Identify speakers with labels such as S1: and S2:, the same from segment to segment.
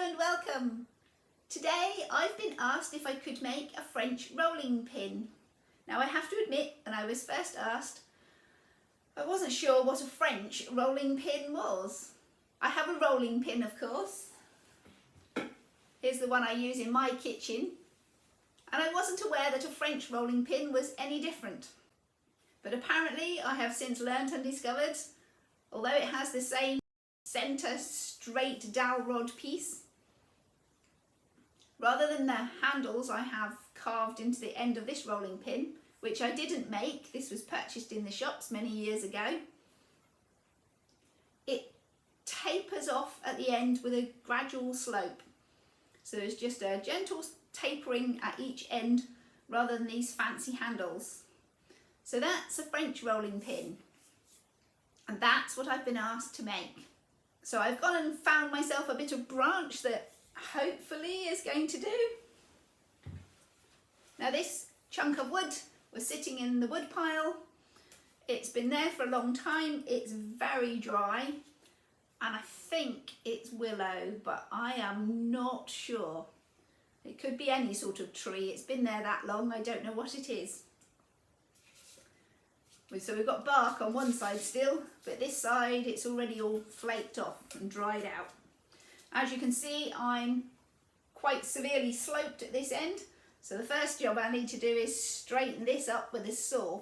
S1: and welcome. Today I've been asked if I could make a French rolling pin. Now I have to admit, when I was first asked, I wasn't sure what a French rolling pin was. I have a rolling pin, of course. Here's the one I use in my kitchen. And I wasn't aware that a French rolling pin was any different. But apparently I have since learnt and discovered, although it has the same centre straight dowel rod piece, rather than the handles I have carved into the end of this rolling pin, which I didn't make, this was purchased in the shops many years ago, it tapers off at the end with a gradual slope. So there's just a gentle tapering at each end rather than these fancy handles. So that's a French rolling pin, and that's what I've been asked to make. So I've gone and found myself a bit of branch that hopefully is going to do. Now this chunk of wood was sitting in the wood pile. It's been there for a long time. It's very dry, and I think it's willow, but I am not sure. It could be any sort of tree. It's been there that long, I don't know what it is. So we've got bark on one side still, but this side it's already all flaked off and dried out. As you can see, I'm quite severely sloped at this end, so the first job I need to do is straighten this up with a saw.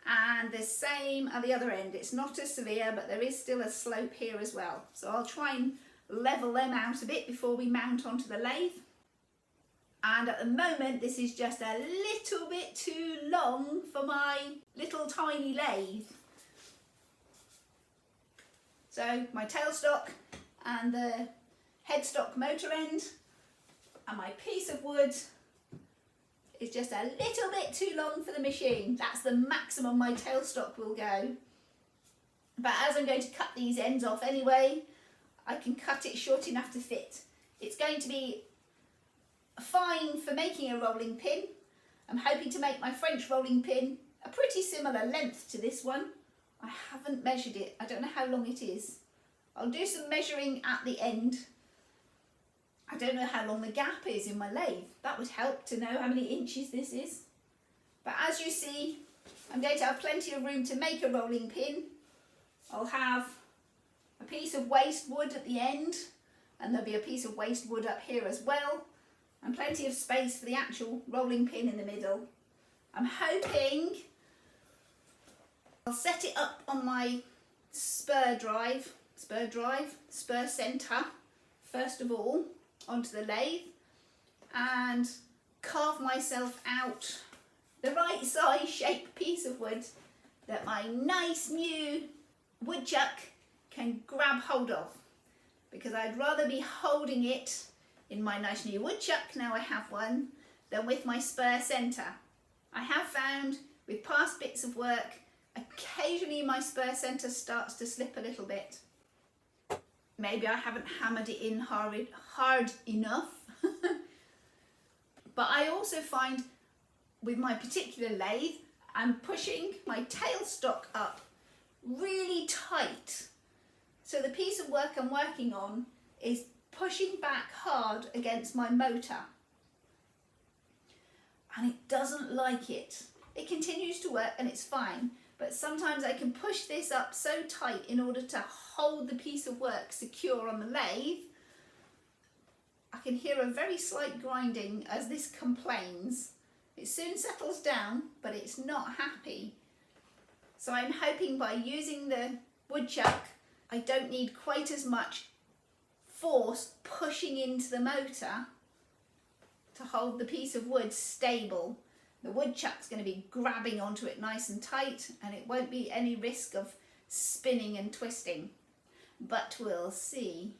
S1: And the same at the other end. It's not as severe, but there is still a slope here as well. So I'll try and level them out a bit before we mount onto the lathe. And at the moment this is just a little bit too long for my little tiny lathe. So my tailstock and the headstock motor end and my piece of wood is just a little bit too long for the machine. That's the maximum my tailstock will go. But as I'm going to cut these ends off anyway, I can cut it short enough to fit. It's going to be fine for making a rolling pin. I'm hoping to make my French rolling pin a pretty similar length to this one. I haven't measured it. I don't know how long it is. I'll do some measuring at the end. I don't know how long the gap is in my lathe. That would help to know how many inches this is. But as you see, I'm going to have plenty of room to make a rolling pin. I'll have a piece of waste wood at the end, and there'll be a piece of waste wood up here as well, and plenty of space for the actual rolling pin in the middle. I'm hoping I'll set it up on my spur centre first of all onto the lathe, and carve myself out the right size shape piece of wood that my nice new woodchuck can grab hold of, because I'd rather be holding it in my nice new woodchuck, now I have one, than with my spur centre. I have found with past bits of work, occasionally my spur centre starts to slip a little bit. Maybe I haven't hammered it in hard enough. But I also find with my particular lathe, I'm pushing my tailstock up really tight. So the piece of work I'm working on is pushing back hard against my motor. And it doesn't like it. It continues to work and it's fine. But sometimes I can push this up so tight in order to hold the piece of work secure on the lathe. I can hear a very slight grinding as this complains. It soon settles down, but it's not happy. So I'm hoping by using the woodchuck, I don't need quite as much force pushing into the motor to hold the piece of wood stable. The woodchuck's going to be grabbing onto it nice and tight, and it won't be any risk of spinning and twisting. But we'll see.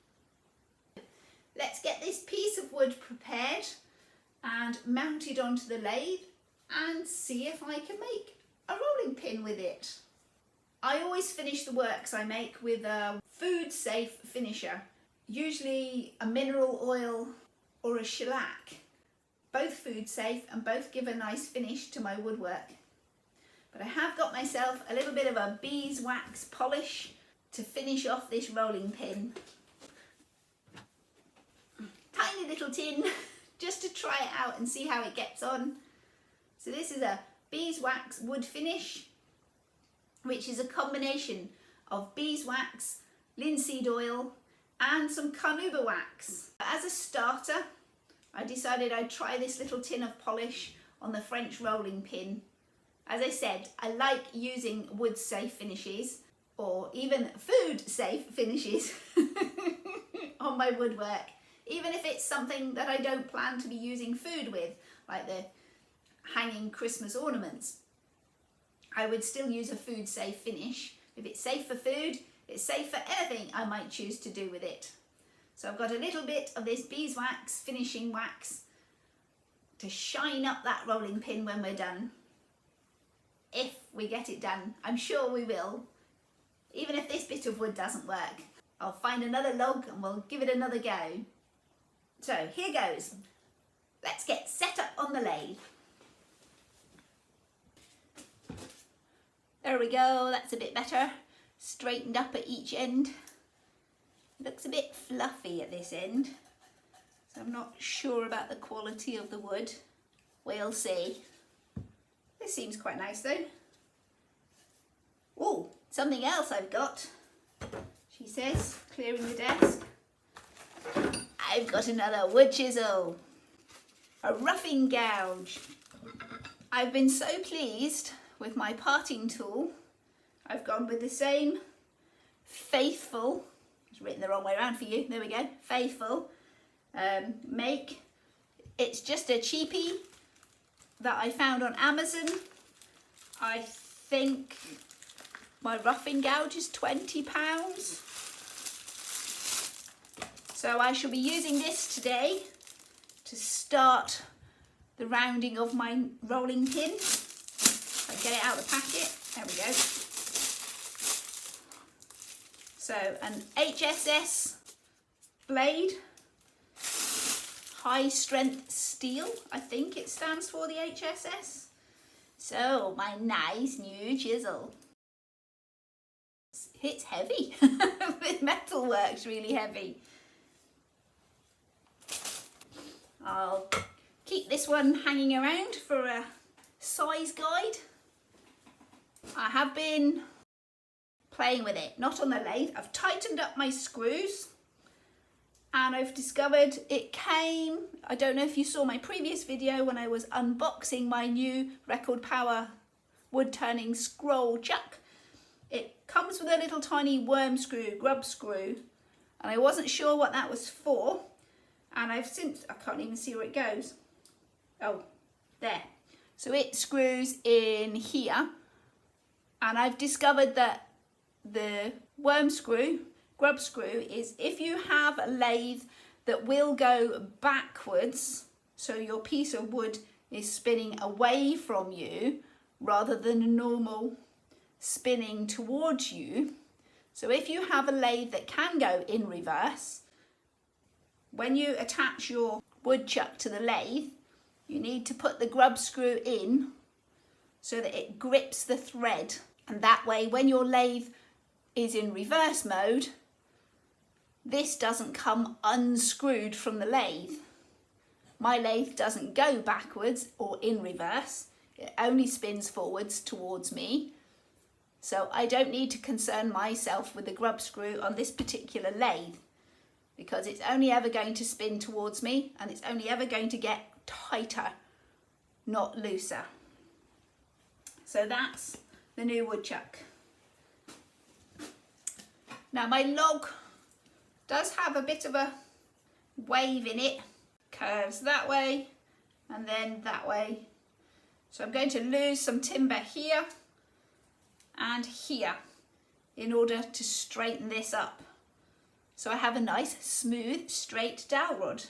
S1: Let's get this piece of wood prepared and mounted onto the lathe and see if I can make a rolling pin with it. I always finish the works I make with a food safe finisher, usually a mineral oil or a shellac. Both food safe and both give a nice finish to my woodwork. But I have got myself a little bit of a beeswax polish to finish off this rolling pin. little tin just to try it out and see how it gets on. So this is a beeswax wood finish, which is a combination of beeswax, linseed oil and some carnauba wax. As a starter, I decided I'd try this little tin of polish on the French rolling pin. As I said, I like using wood safe finishes or even food safe finishes on my woodwork, even if it's something that I don't plan to be using food with, like the hanging Christmas ornaments. I would still use a food safe finish. If it's safe for food, it's safe for anything I might choose to do with it. So I've got a little bit of this beeswax finishing wax to shine up that rolling pin when we're done. If we get it done, I'm sure we will. Even if this bit of wood doesn't work, I'll find another log and we'll give it another go. So here goes. Let's get set up on the lathe. There we go, that's a bit better. Straightened up at each end. Looks a bit fluffy at this end, so I'm not sure about the quality of the wood. We'll see. This seems quite nice though. Oh, something else I've got, she says, clearing the desk. I've got another wood chisel, a roughing gouge. I've been so pleased with my parting tool. I've gone with the same Faithful, it's written the wrong way around for you, there we go, Faithful make. It's just a cheapie that I found on Amazon. I think my roughing gouge is £20. So I shall be using this today to start the rounding of my rolling pin. I get it out of the packet, there we go. So an HSS blade, high strength steel, I think it stands for, the HSS. So my nice new chisel. It's heavy, the metal work's really heavy. I'll keep this one hanging around for a size guide. I have been playing with it, not on the lathe. I've tightened up my screws and I've discovered it came, I don't know if you saw my previous video when I was unboxing my new Record Power wood turning scroll chuck. It comes with a little tiny worm screw, grub screw, and I wasn't sure what that was for, and I've since, I can't even see where it goes. Oh, there. So it screws in here, and I've discovered that the worm screw, grub screw, is if you have a lathe that will go backwards, so your piece of wood is spinning away from you rather than a normal spinning towards you. So if you have a lathe that can go in reverse, when you attach your wood chuck to the lathe, you need to put the grub screw in so that it grips the thread, and that way when your lathe is in reverse mode, this doesn't come unscrewed from the lathe. My lathe doesn't go backwards or in reverse, it only spins forwards towards me. So I don't need to concern myself with the grub screw on this particular lathe, because it's only ever going to spin towards me and it's only ever going to get tighter, not looser. So that's the new woodchuck. Now my log does have a bit of a wave in it, curves that way and then that way. So I'm going to lose some timber here and here in order to straighten this up. So I have a nice smooth straight dowel rod.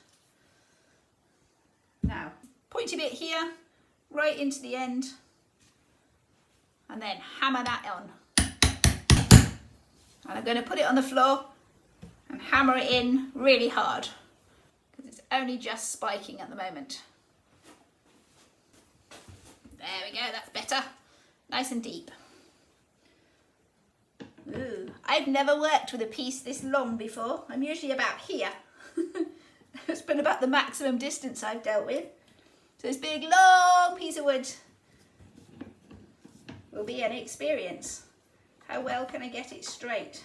S1: Now pointy bit here, right into the end, and then hammer that on. And I'm going to put it on the floor and hammer it in really hard because it's only just spiking at the moment. There we go, that's better. Nice and deep. Ooh, I've never worked with a piece this long before. I'm usually about here. It's been about the maximum distance I've dealt with. So this big long piece of wood will be an experience. How well can I get it straight?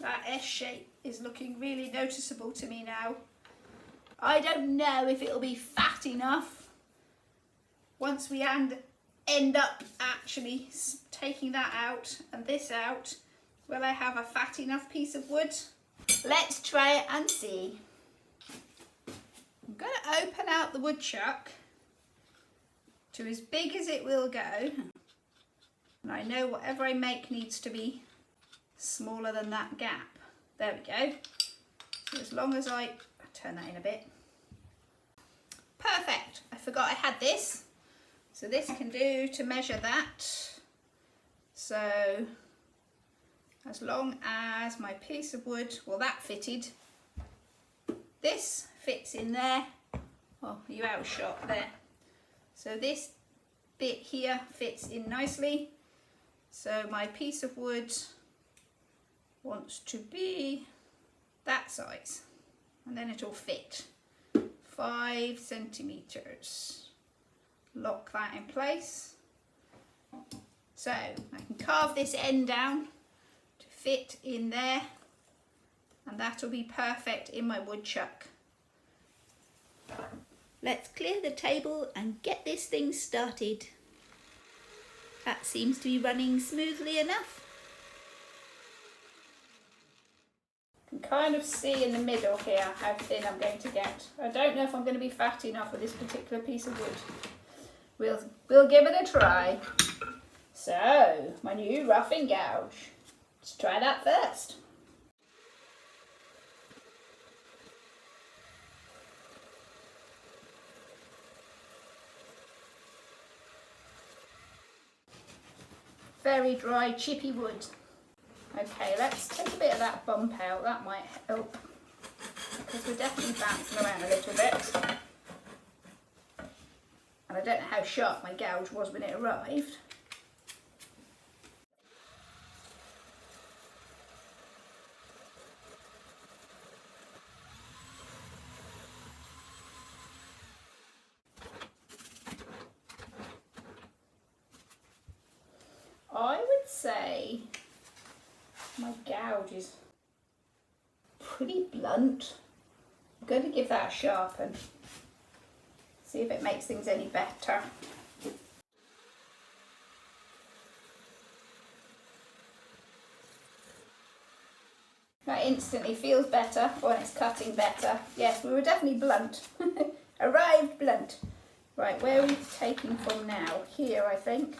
S1: That S shape is looking really noticeable to me now. I don't know if it'll be fat enough once we end up actually taking that out and this out. Will I have a fat enough piece of wood? Let's try it and see. I'm going to open out the woodchuck to as big as it will go. And I know whatever I make needs to be smaller than that gap. There we go. So as long as I'll turn that in a bit. Perfect. I forgot I had this. So this can do to measure that. So as long as my piece of wood, well, that fitted. This fits in there. Oh, you out of shot there. So this bit here fits in nicely. So my piece of wood wants to be that size, and then it'll fit 5 centimeters. Lock that in place. So I can carve this end down to fit in there, and that'll be perfect in my woodchuck. Let's clear the table and get this thing started. That seems to be running smoothly enough. You can kind of see in the middle here how thin I'm going to get. I don't know if I'm going to be fat enough with this particular piece of wood. We'll give it a try. So, my new roughing gouge. Let's try that first. Very dry, chippy wood. Okay, let's take a bit of that bump out. That might help, because we're definitely bouncing around a little bit. And I don't know how sharp my gouge was when it arrived. I would say my gouge is pretty blunt. I'm going to give that a sharpen. See if it makes things any better. That instantly feels better when it's cutting better. Yes, we were definitely blunt. Arrived blunt. Right, where are we taking from now? Here, I think.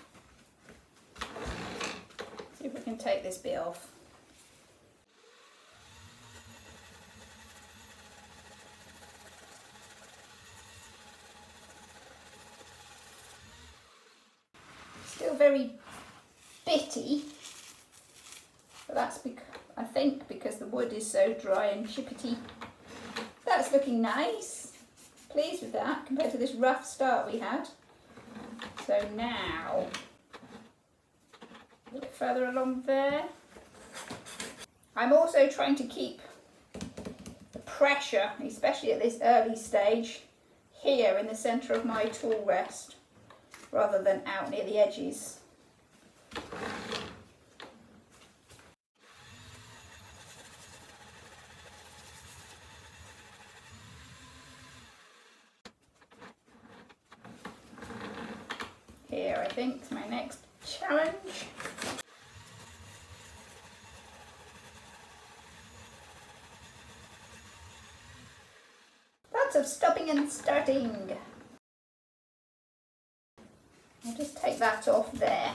S1: See if we can take this bit off. Still very bitty, but that's I think because the wood is so dry and chippety. That's looking nice. Pleased with that compared to this rough start we had. So now a bit further along there. I'm also trying to keep the pressure, especially at this early stage, here in the centre of my tool rest, rather than out near the edges. Here, I think, is my next challenge. Lots of stopping and starting. I'll just take that off there,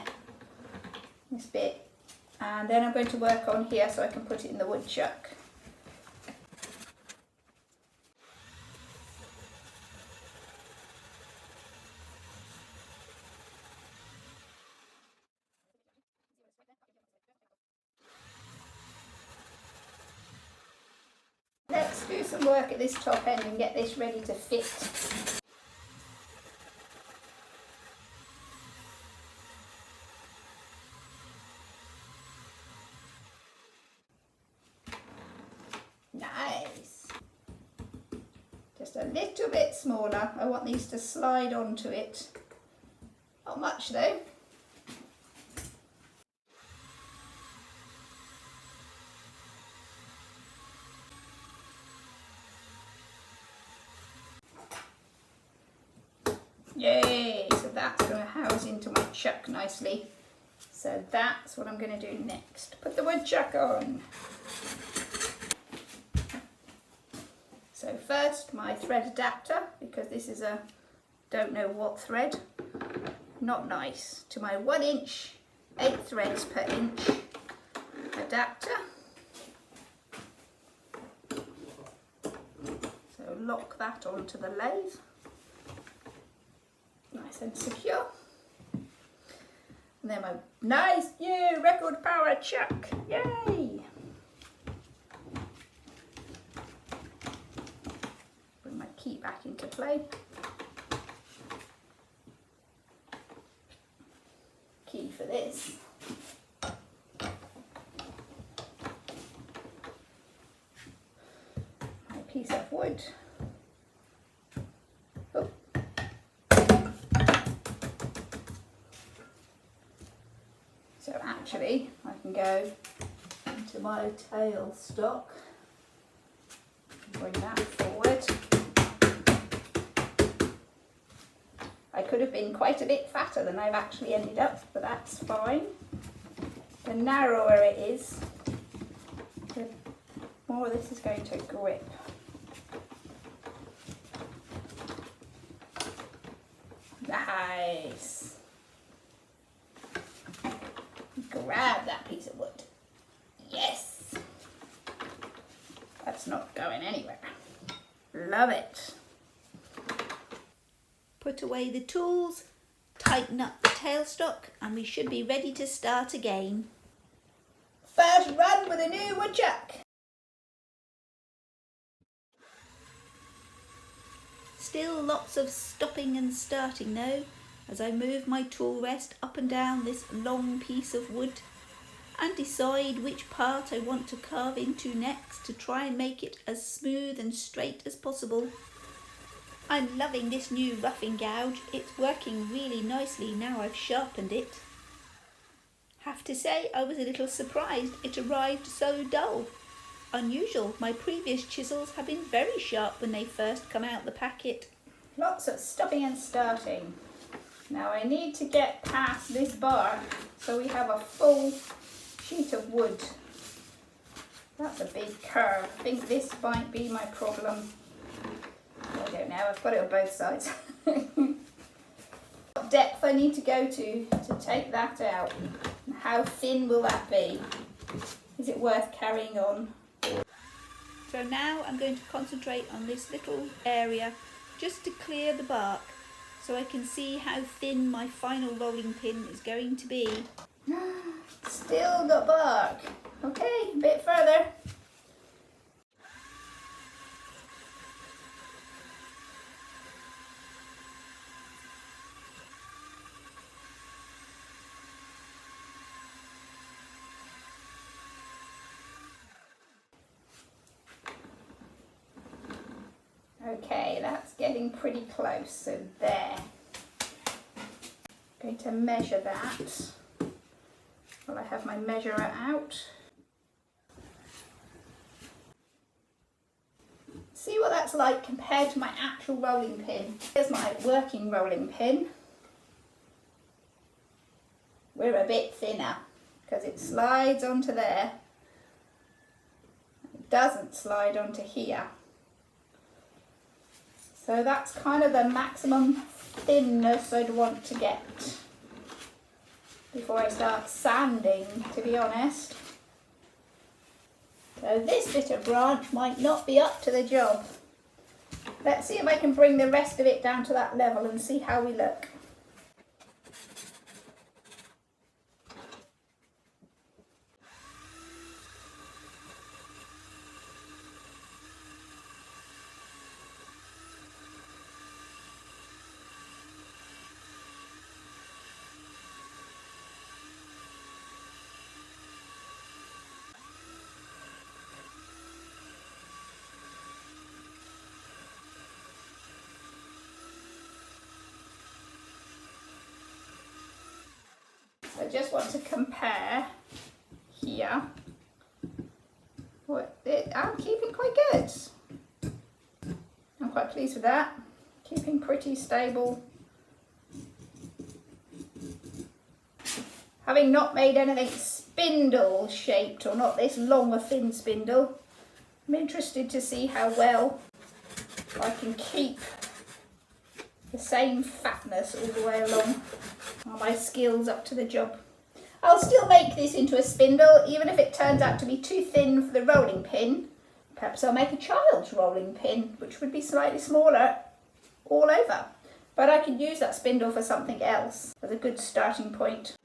S1: this bit, and then I'm going to work on here so I can put it in the woodchuck. Let's do some work at this top end and get this ready to fit. a little bit smaller. I want these to slide onto it. Not much though. Yay! So that's going to house into my chuck nicely. So that's what I'm going to do next. Put the wood chuck on. So first my thread adapter, because this is a don't know what thread. Not nice. To my 1 inch, 8 threads per inch adapter. So lock that onto the lathe. Nice and secure. And then my nice new record power chuck. Yay! Bring my key back into play. Key for this. My piece of wood. Oh. So actually I can go into my tail stock, bring that forward. I could have been quite a bit fatter than I've actually ended up, but that's fine. The narrower it is, the more this is going to grip. Nice. Grab that piece of wood. Yes. That's not going anywhere. Love it. Put away the tools, tighten up the tailstock, and we should be ready to start again. First run with a new woodchuck. Still lots of stopping and starting though, as I move my tool rest up and down this long piece of wood and decide which part I want to carve into next to try and make it as smooth and straight as possible. I'm loving this new roughing gouge. It's working really nicely now I've sharpened it. Have to say I was a little surprised it arrived so dull. Unusual, my previous chisels have been very sharp when they first come out the packet. Lots of stopping and starting. Now I need to get past this bar so we have a full sheet of wood. That's a big curve. I think this might be my problem. I don't know, I've got it on both sides. What depth I need to go to take that out. And how thin will that be? Is it worth carrying on? So now I'm going to concentrate on this little area just to clear the bark so I can see how thin my final rolling pin is going to be. Still got bark. Okay, a bit further. Okay, that's getting pretty close, so there. I'm going to measure that. Well, I have my measurer out. See what that's like compared to my actual rolling pin. Here's my working rolling pin. We're a bit thinner because it slides onto there. It doesn't slide onto here. So that's kind of the maximum thinness I'd want to get before I start sanding, to be honest. So this bit of branch might not be up to the job. Let's see if I can bring the rest of it down to that level and see how we look. I just want to compare here. I'm keeping quite good. I'm quite pleased with that. Keeping pretty stable. Having not made anything spindle shaped, or not this long a thin spindle, I'm interested to see how well I can keep the same fatness all the way along. Are my skills up to the job? I'll still make this into a spindle, even if it turns out to be too thin for the rolling pin. Perhaps I'll make a child's rolling pin, which would be slightly smaller all over. But I could use that spindle for something else as a good starting point.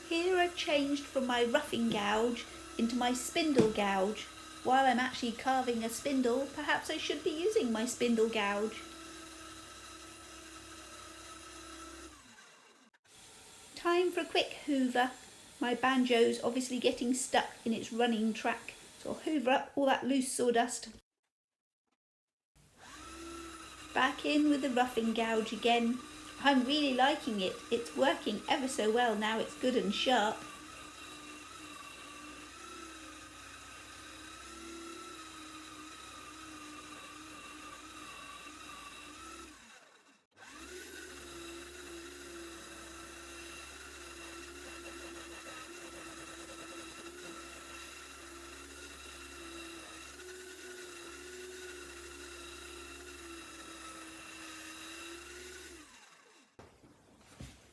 S2: Here I've changed from my roughing gouge into my spindle gouge. While I'm actually carving a spindle, perhaps I should be using my spindle gouge. Time for a quick hoover. My banjo's obviously getting stuck in its running track, so I'll hoover up all that loose sawdust. Back in with the roughing gouge again. I'm really liking it. It's working ever so well now it's good and sharp.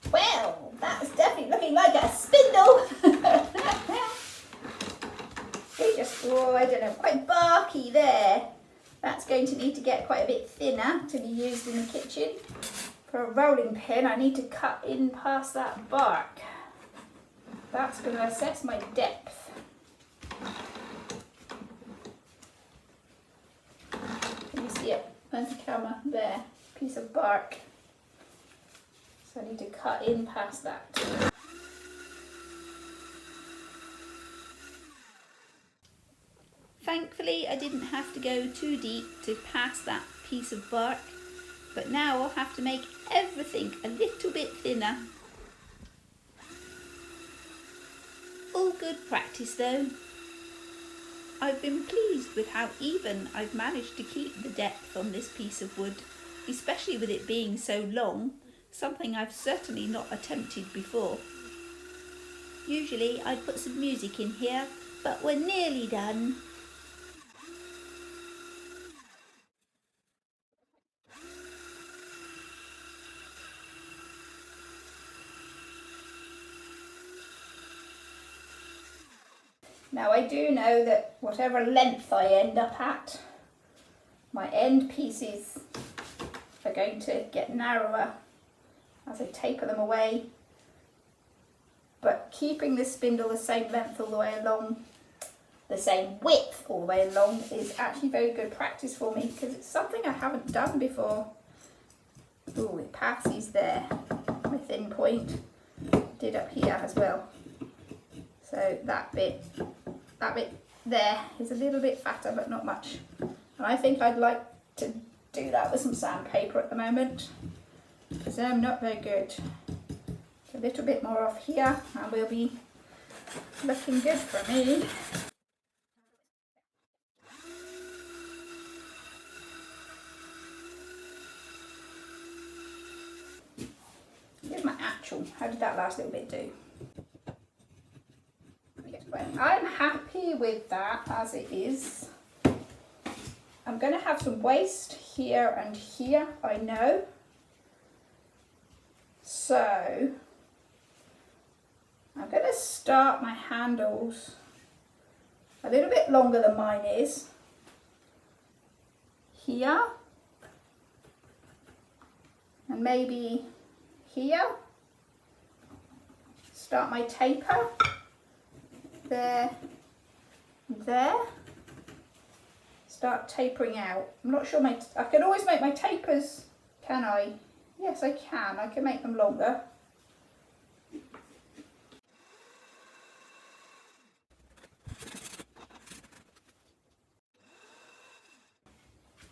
S1: Well, that's definitely looking like a spindle. I don't know, quite barky there. That's going to need to get quite a bit thinner to be used in the kitchen. For a rolling pin, I need to cut in past that bark. That's going to assess my depth. Can you see it on the camera there? Piece of bark. So I need to cut in past that.
S2: Thankfully I didn't have to go too deep to pass that piece of bark, but now I'll have to make everything a little bit thinner. All good practice though. I've been pleased with how even I've managed to keep the depth on this piece of wood, especially with it being so long, something I've certainly not attempted before. Usually I'd put some music in here, but we're nearly done.
S1: Now I do know that whatever length I end up at, my end pieces are going to get narrower as I taper them away. But keeping this spindle the same length all the way along, the same width all the way along, is actually very good practice for me because it's something I haven't done before. Ooh, it passes there, my thin point. Did up here as well. So that bit there is a little bit fatter, but not much. And I think I'd like to do that with some sandpaper at the moment because I'm not very good. A little bit more off here and we'll be looking good for me. Here's my actual. How did that last little bit do? I'm happy with that as it is. I'm going to have some waste here and here, I know. So I'm going to start my handles a little bit longer than mine is. Here. And maybe here. Start my taper. There, there. Start tapering out. I'm not sure I can always make my tapers Can I? Yes, I can. I can make them longer.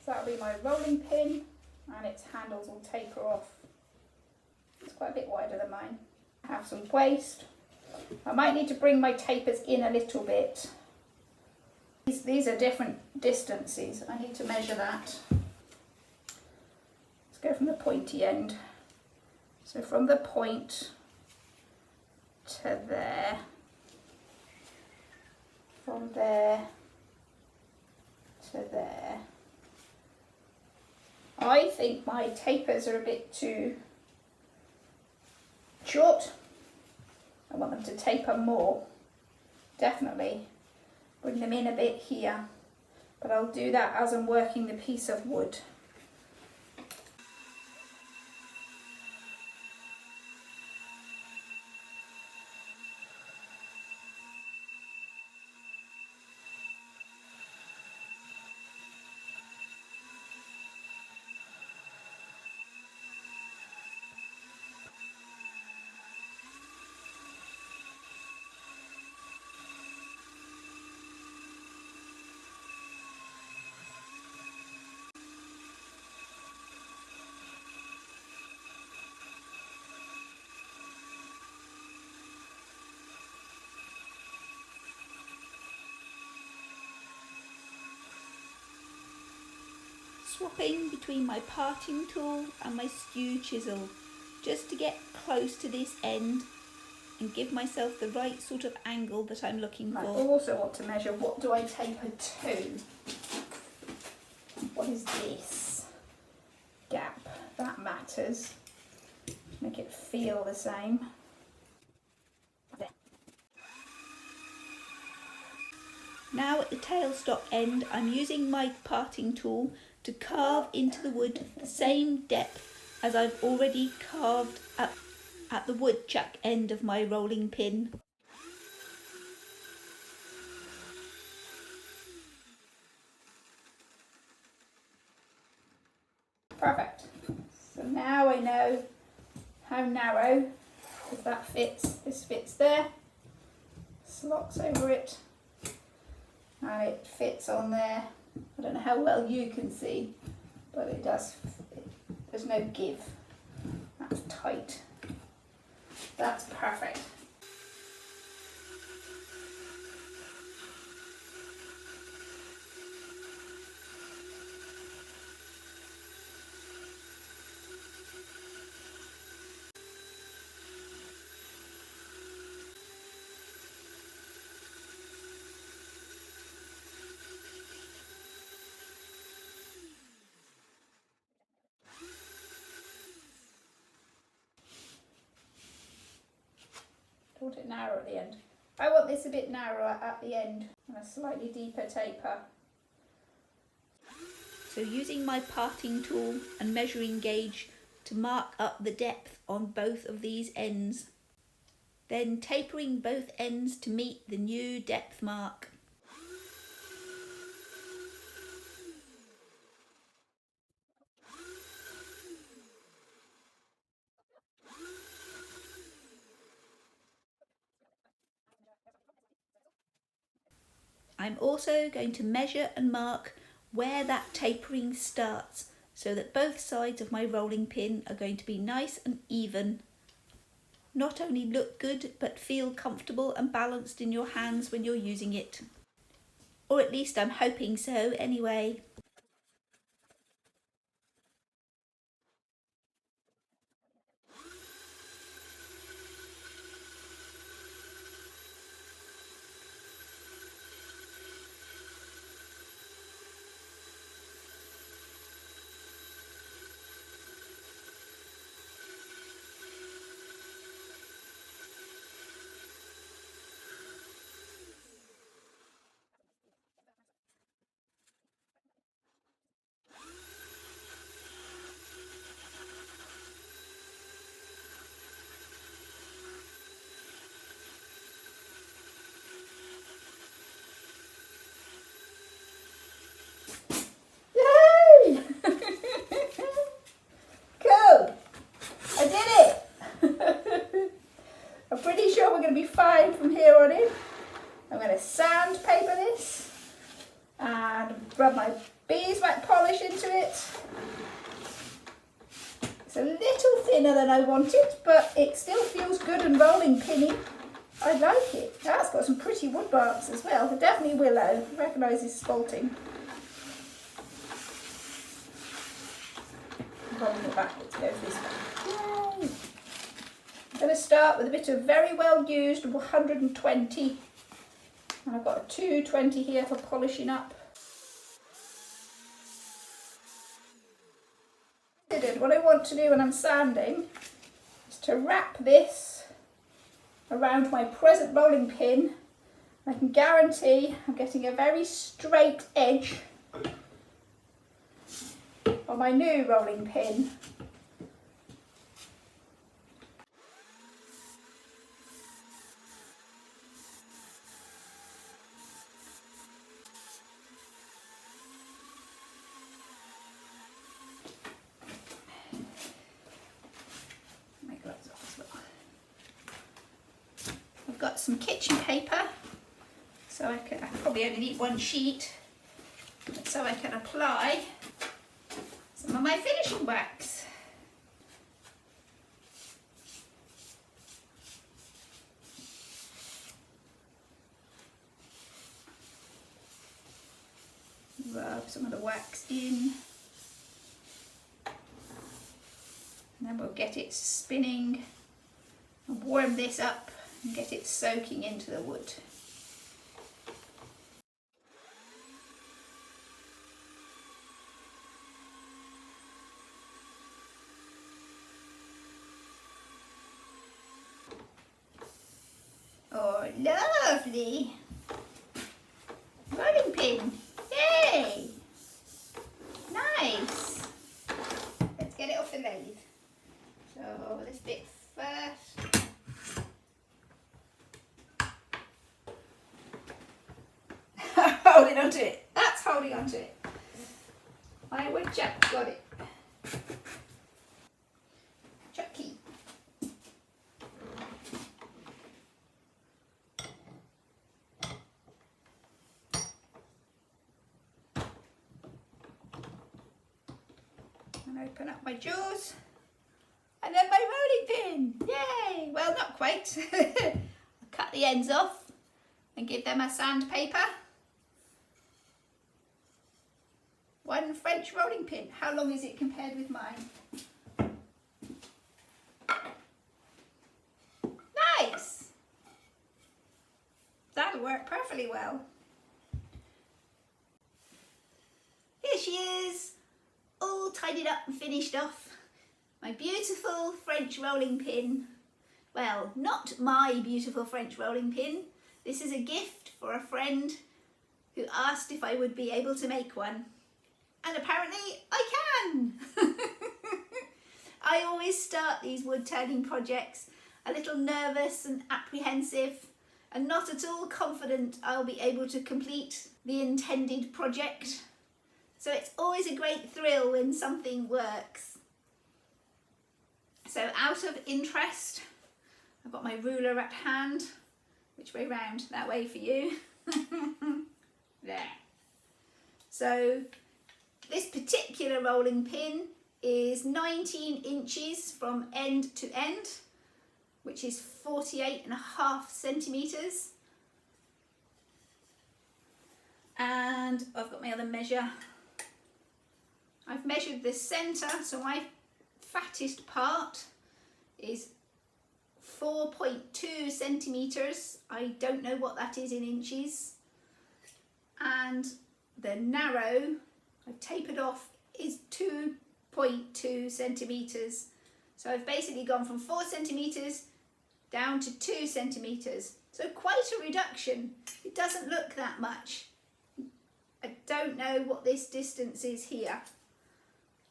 S1: So that'll be my rolling pin, and its handles will taper off. It's quite a bit wider than mine. I have some waste. I might need to bring my tapers in a little bit. These are different distances. I need to measure that. Let's go from the pointy end. So from the point to there, from there to there. I think my tapers are a bit too short. I want them to taper more, definitely. Bring them in a bit here, but I'll do that as I'm working the piece of wood.
S2: Swapping between my parting tool and my skew chisel just to get close to this end and give myself the right sort of angle that I'm looking for.
S1: I also want to measure, what do I taper to? What is this gap? That matters. Make it feel the same. There.
S2: Now at the tailstock end, I'm using my parting tool to carve into the wood the same depth as I've already carved at the woodchuck end of my rolling pin.
S1: Perfect. So now I know how narrow, if that fits, this fits there, slots over it, and it fits on there. I don't know how well you can see, but it does, there's no give. That's tight. That's perfect. I want it narrow at the end. I want this a bit narrower at the end and a slightly deeper taper.
S2: So using my parting tool and measuring gauge to mark up the depth on both of these ends. Then tapering both ends to meet the new depth mark. I'm also going to measure and mark where that tapering starts so that both sides of my rolling pin are going to be nice and even. Not only look good but feel comfortable and balanced in your hands when you're using it. Or at least I'm hoping so anyway.
S1: going in. I'm going to sandpaper this and rub my beeswax polish into it. It's a little thinner than I wanted, but it still feels good and rolling pinny. I like it. That's got some pretty wood marks as well. Definitely willow. I recognise this spalting. Rolling it backwards, goes this way. Yay! I'm going to start with a bit of very well used 120. And I've got a 220 here for polishing up. What I want to do when I'm sanding is to wrap this around my present rolling pin. I can guarantee I'm getting a very straight edge on my new rolling pin. I've got some kitchen paper, so I probably only need one sheet, so I can apply some of my finishing wax. Rub some of the wax in, and then we'll get it spinning and warm this up and get it soaking into the wood. Oh, lovely! Rolling pin! Yay! Nice! Let's get it off the lathe. So, this bit first. Holding onto it. That's holding onto it. My woodchuck got it. Chucky. And open up my jaws. And then my rolling pin. Yay! Well, not quite. I'll cut the ends off and give them a sandpaper. One French rolling pin. How long is it compared with mine? Nice! That'll work perfectly well. Here she is, all tidied up and finished off. My beautiful French rolling pin. Well, not my beautiful French rolling pin. This is a gift for a friend who asked if I would be able to make one. And apparently I can. I always start these wood turning projects a little nervous and apprehensive and not at all confident I'll be able to complete the intended project. So it's always a great thrill when something works. So out of interest, I've got my ruler at hand. Which way round? That way for you. There. So this particular rolling pin is 19 inches from end to end, which is 48.5 centimetres. And I've got my other measure. I've measured the centre, so my fattest part is 4.2 centimetres. I don't know what that is in inches. And the narrow, I've tapered off, is 2.2 centimetres. So I've basically gone from 4 centimetres down to 2 centimetres. So quite a reduction. It doesn't look that much. I don't know what this distance is here.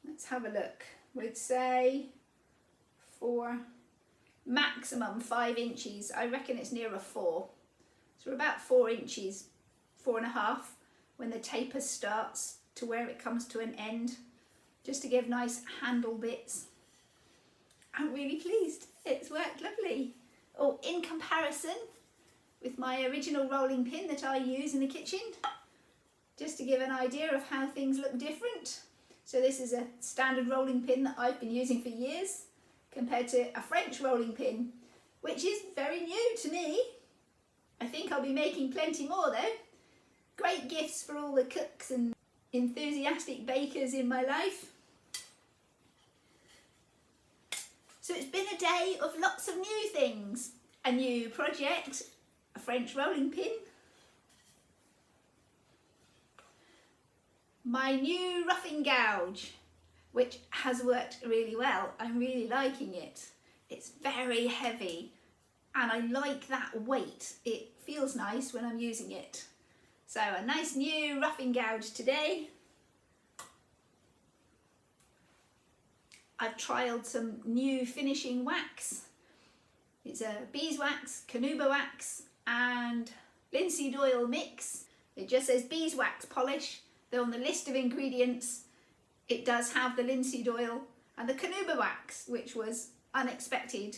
S1: Let's have a look. We'd say for maximum 5 inches. I reckon it's nearer 4. So we're about 4 inches, 4.5, when the taper starts to where it comes to an end, just to give nice handle bits. I'm really pleased. It's worked lovely. Oh, in comparison with my original rolling pin that I use in the kitchen, just to give an idea of how things look different. So this is a standard rolling pin that I've been using for years, compared to a French rolling pin, which is very new to me. I think I'll be making plenty more though. Great gifts for all the cooks and enthusiastic bakers in my life. So it's been a day of lots of new things. A new project, a French rolling pin, my new roughing gouge, which has worked really well. I'm really liking it. It's very heavy and I like that weight. It feels nice when I'm using it. So a nice new roughing gouge today. I've trialled some new finishing wax. It's a beeswax, canuba wax and linseed oil mix. It just says beeswax polish, though on the list of ingredients it does have the linseed oil and the canuba wax, which was unexpected.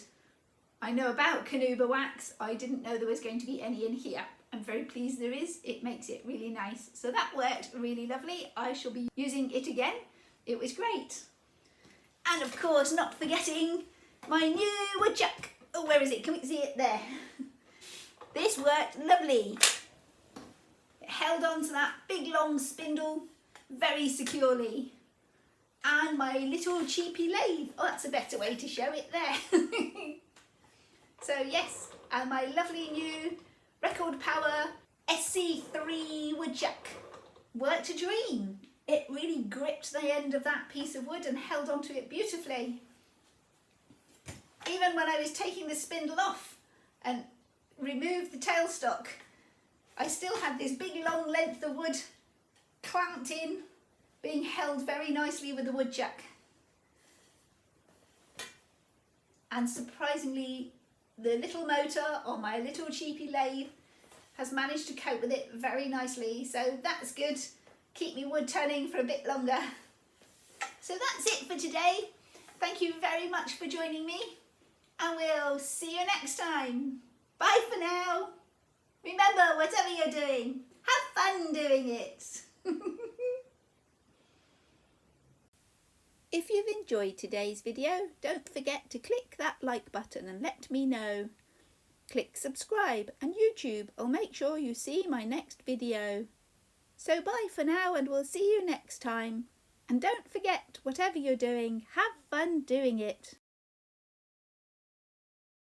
S1: I know about canuba wax, I didn't know there was going to be any in here. I'm very pleased there is, it makes it really nice. So that worked really lovely. I shall be using it again. It was great. And of course, not forgetting my new woodchuck. Oh, where is it? Can we see it there? This worked lovely. It held on to that big long spindle very securely. And my little cheapy lathe. Oh, that's a better way to show it there. So yes, and my lovely new Record Power SC3 woodchuck. Worked a dream. It really gripped the end of that piece of wood and held onto it beautifully. Even when I was taking the spindle off and removed the tailstock, I still had this big long length of wood clamped in, being held very nicely with the woodchuck. And surprisingly, the little motor on my little cheapy lathe has managed to cope with it very nicely, so that's good. Keep me wood turning for a bit longer. So that's it for today. Thank you very much for joining me, and we'll see you next time. Bye for now. Remember, whatever you're doing, have fun doing it.
S2: If you've enjoyed today's video, don't forget to click that like button and let me know. Click subscribe and YouTube will make sure you see my next video. So bye for now, and we'll see you next time. And don't forget, whatever you're doing, have fun doing it.